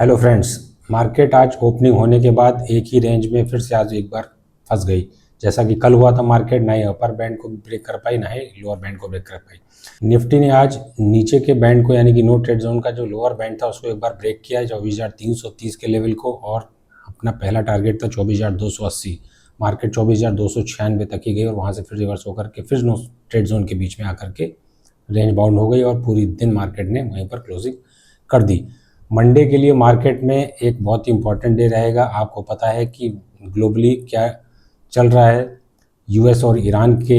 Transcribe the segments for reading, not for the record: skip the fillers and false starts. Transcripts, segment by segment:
Hello friends. Market आज opening होने के बाद एक ही रेंज में फिर से आज एक बार फंस गई। जैसा कि कल हुआ था, मार्केट ना ही अपर बैंड को ब्रेक कर पाई ना ही लोअर बैंड को ब्रेक कर पाई। निफ्टी ने आज नीचे के बैंड को यानी कि नो ट्रेड जोन का जो लोअर बैंड था उसको एक बार ब्रेक किया 24,330 के लेवल को, और अपना पहला टारगेट था 24,280। मार्केट 24,296 तक ही गई और वहाँ से फिर रिवर्स होकर के फिर नो ट्रेड जोन के बीच में आकर के रेंज बाउंड हो गई और पूरी दिन मार्केट ने वहीं पर क्लोजिंग कर दी। मंडे के लिए मार्केट में एक बहुत ही इम्पॉर्टेंट डे रहेगा। आपको पता है कि ग्लोबली क्या चल रहा है। यूएस और ईरान के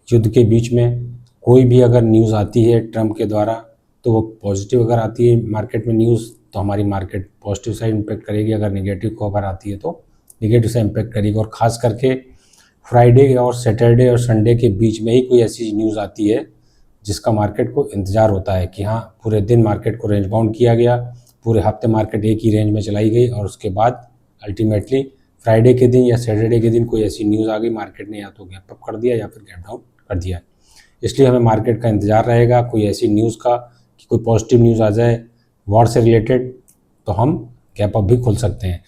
युद्ध के बीच में कोई भी अगर न्यूज़ आती है ट्रंप के द्वारा तो वो पॉजिटिव अगर आती है मार्केट में न्यूज़ तो हमारी मार्केट पॉजिटिव साइड इम्पैक्ट करेगी। अगर नेगेटिव खबर आती है तो नेगेटिव साइड इम्पैक्ट करेगी। और ख़ास करके फ्राइडे और सैटरडे और संडे के बीच में ही कोई ऐसी न्यूज़ आती है जिसका मार्केट को इंतज़ार होता है कि हाँ, पूरे दिन मार्केट को रेंज बाउंड किया गया, पूरे हफ्ते मार्केट एक ही रेंज में चलाई गई और उसके बाद अल्टीमेटली फ्राइडे के दिन या सैटरडे के दिन कोई ऐसी न्यूज़ आ गई, मार्केट ने या तो गैप अप कर दिया या फिर गैप डाउन कर दिया। इसलिए हमें मार्केट का इंतज़ार रहेगा कोई ऐसी न्यूज़ का कि कोई पॉजिटिव न्यूज़ आ जाए वॉर से रिलेटेड, तो हम गैप अप भी खोल सकते हैं।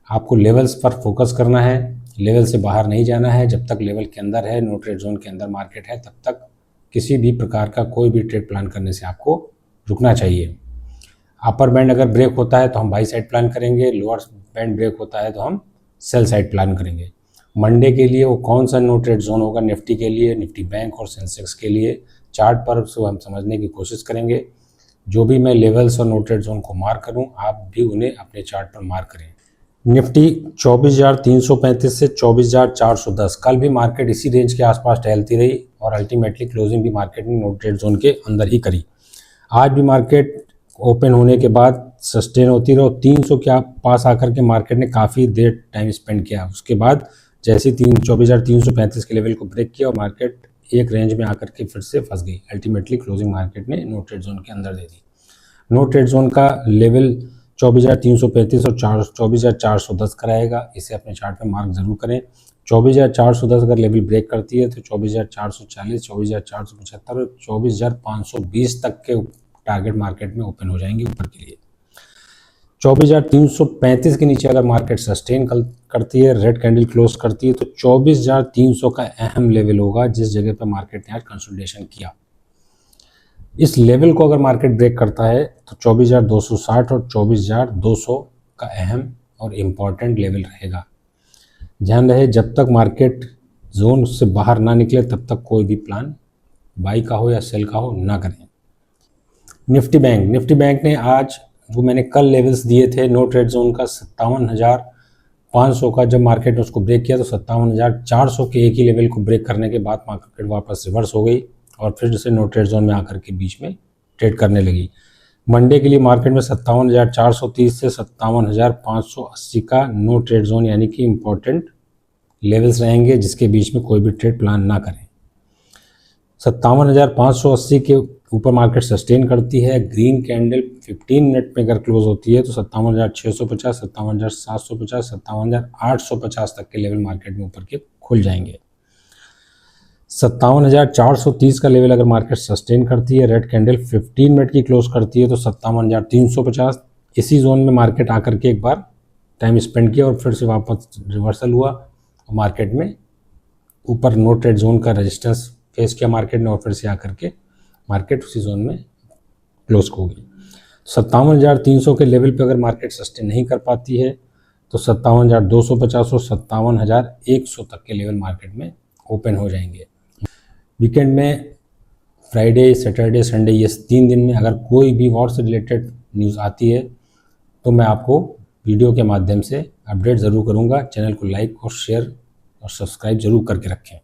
आपको लेवल्स पर फोकस करना है, लेवल से बाहर नहीं जाना है। जब तक लेवल के अंदर है, नो ट्रेड जोन के अंदर मार्केट है, तब तक किसी भी प्रकार का कोई भी ट्रेड प्लान करने से आपको रुकना चाहिए। अपर बैंड अगर ब्रेक होता है तो हम बाई साइड प्लान करेंगे, लोअर बैंड ब्रेक होता है तो हम सेल साइड प्लान करेंगे। मंडे के लिए वो कौन सा नो ट्रेड जोन होगा निफ्टी के लिए, निफ्टी बैंक और सेंसेक्स के लिए, चार्ट पर उसको हम समझने की कोशिश करेंगे। जो भी मैं लेवल्स और नो ट्रेड जोन को मार्क करूं, आप भी उन्हें अपने चार्ट पर मार्क करें। निफ्टी 24,335 से 24,410, कल भी मार्केट इसी रेंज के आसपास टहलती रही और अल्टीमेटली क्लोजिंग भी मार्केट ने नो ट्रेड जोन के अंदर ही करी। आज भी मार्केट ओपन होने के बाद सस्टेन होती रही और 300 के पास आकर के मार्केट ने काफ़ी देर टाइम स्पेंड किया। उसके बाद जैसे 24,335 के लेवल को ब्रेक किया और मार्केट एक रेंज में आकर के फिर से फंस गई। अल्टीमेटली क्लोजिंग मार्केट ने नो ट्रेड जोन के अंदर दे दी। नो ट्रेड जोन का लेवल 24,335 और 24,410 कराएगा। इसे अपने चार्ट में मार्क जरूर करें। 24,410 अगर लेवल ब्रेक करती है तो 24,440, 24,475 और 24,520 तक के टारगेट मार्केट में ओपन हो जाएंगे ऊपर के लिए। 24,335 के नीचे अगर मार्केट सस्टेन करती है, रेड कैंडल क्लोज करती है, तो 24,300 का अहम लेवल होगा जिस जगह पर मार्केट ने आज कंसोलिडेशन किया। इस लेवल को अगर मार्केट ब्रेक करता है तो 24,260 और 24,200 का अहम और इम्पॉर्टेंट लेवल रहेगा। ध्यान रहे, जब तक मार्केट जोन से बाहर ना निकले तब तक कोई भी प्लान बाई का हो या सेल का हो ना करें। निफ्टी बैंक ने आज जो मैंने कल लेवल्स दिए थे नो ट्रेड जोन का 57,500 का, जब मार्केट ने उसको ब्रेक किया तो 57,400 के एक ही लेवल को ब्रेक करने के बाद मार्केट वापस रिवर्स हो गई और फिर से नो ट्रेड जोन में आकर के बीच में ट्रेड करने लगी। मंडे के लिए मार्केट में 57,430 से 57,580 का नो ट्रेड जोन यानी कि इम्पोर्टेंट लेवल्स रहेंगे जिसके बीच में कोई भी ट्रेड प्लान ना करें। 57,580 के ऊपर मार्केट सस्टेन करती है। ग्रीन कैंडल 15 मिनट में अगर क्लोज होती है तो 57,650, 57,750, 57,850 तक के लेवल मार्केट में ऊपर के खुल जाएंगे। 57,430 का लेवल अगर मार्केट सस्टेन करती है, रेड कैंडल 15 मिनट की क्लोज करती है तो 57,350, इसी जोन में मार्केट आकर के एक बार टाइम स्पेंड किया और फिर से वापस रिवर्सल हुआ और मार्केट में ऊपर नो ट्रेड जोन का रेजिस्टेंस फेस किया मार्केट ने और फिर से आकर के मार्केट उसी जोन में क्लोज हो गई। 57,300 के लेवल पे अगर मार्केट सस्टेन नहीं कर पाती है तो 57,250 और 57,100 तक के लेवल मार्केट में ओपन हो जाएंगे। वीकेंड में फ्राइडे, सैटरडे, संडे, ये 3 दिन में अगर कोई भी वॉर से रिलेटेड न्यूज़ आती है तो मैं आपको वीडियो के माध्यम से अपडेट ज़रूर करूँगा। चैनल को लाइक और शेयर और सब्सक्राइब ज़रूर करके रखें।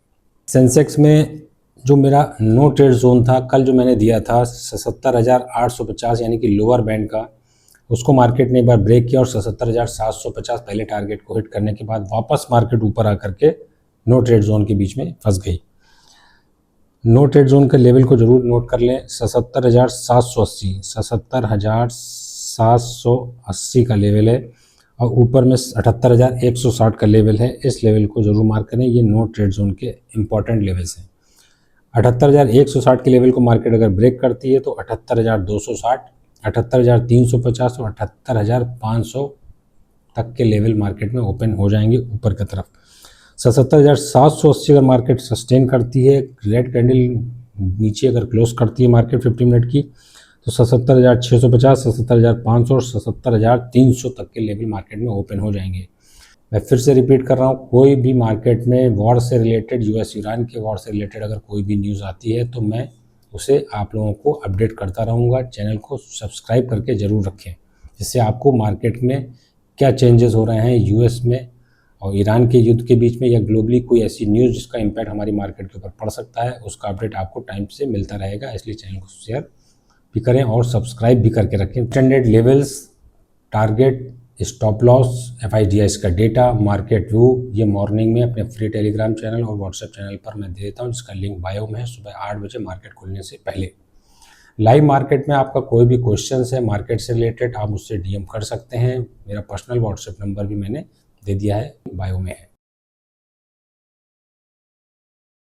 सेंसेक्स में जो मेरा नो ट्रेड जोन था कल जो मैंने दिया था 77,850 यानी कि लोअर बैंड का, उसको मार्केट ने एक बार ब्रेक किया और 77,750 पहले टारगेट को हिट करने के बाद वापस मार्केट ऊपर आकर के नो ट्रेड जोन के बीच में फंस गई। नो ट्रेड जोन के लेवल को जरूर नोट कर लें। 77,780 का लेवल है और ऊपर में 78,160 का लेवल है। इस लेवल को जरूर मार्क करें, ये नो ट्रेड जोन के इंपॉर्टेंट लेवल्स हैं। 78,160 के लेवल को मार्केट अगर ब्रेक करती है तो 78,260 78,350 और 78,500 तक के लेवल मार्केट में ओपन हो जाएंगे ऊपर की तरफ। 77,780 अगर मार्केट सस्टेन करती है, रेड कैंडल नीचे अगर क्लोज करती है मार्केट 50 मिनट की, तो 77,650, 77,500 और 77,300 तक के लेवल मार्केट में ओपन हो जाएंगे। मैं फिर से रिपीट कर रहा हूँ, कोई भी मार्केट में वॉर से रिलेटेड, यूएस ईरान के वॉर से रिलेटेड अगर कोई भी न्यूज़ आती है तो मैं उसे आप लोगों को अपडेट करता रहूँगा। चैनल को सब्सक्राइब करके ज़रूर रखें, जिससे आपको मार्केट में क्या चेंजेस हो रहे हैं यूएस में और ईरान के युद्ध के बीच में, या ग्लोबली कोई ऐसी न्यूज़ जिसका इम्पैक्ट हमारी मार्केट के ऊपर पड़ सकता है, उसका अपडेट आपको टाइम से मिलता रहेगा। इसलिए चैनल को शेयर भी करें और सब्सक्राइब भी करके रखें। Standard levels, target, stop loss, FIDIs का डेटा, मार्केट व्यू, ये मॉर्निंग में अपने फ्री टेलीग्राम चैनल और व्हाट्सएप चैनल पर मैं दे देता हूँ, जिसका लिंक बायो में है। सुबह 8 बजे मार्केट खुलने से पहले लाइव मार्केट में आपका कोई भी क्वेश्चन है मार्केट से रिलेटेड, आप मुझसे DM कर सकते हैं। मेरा पर्सनल व्हाट्सएप नंबर भी मैंने दे दिया है, बायो में है।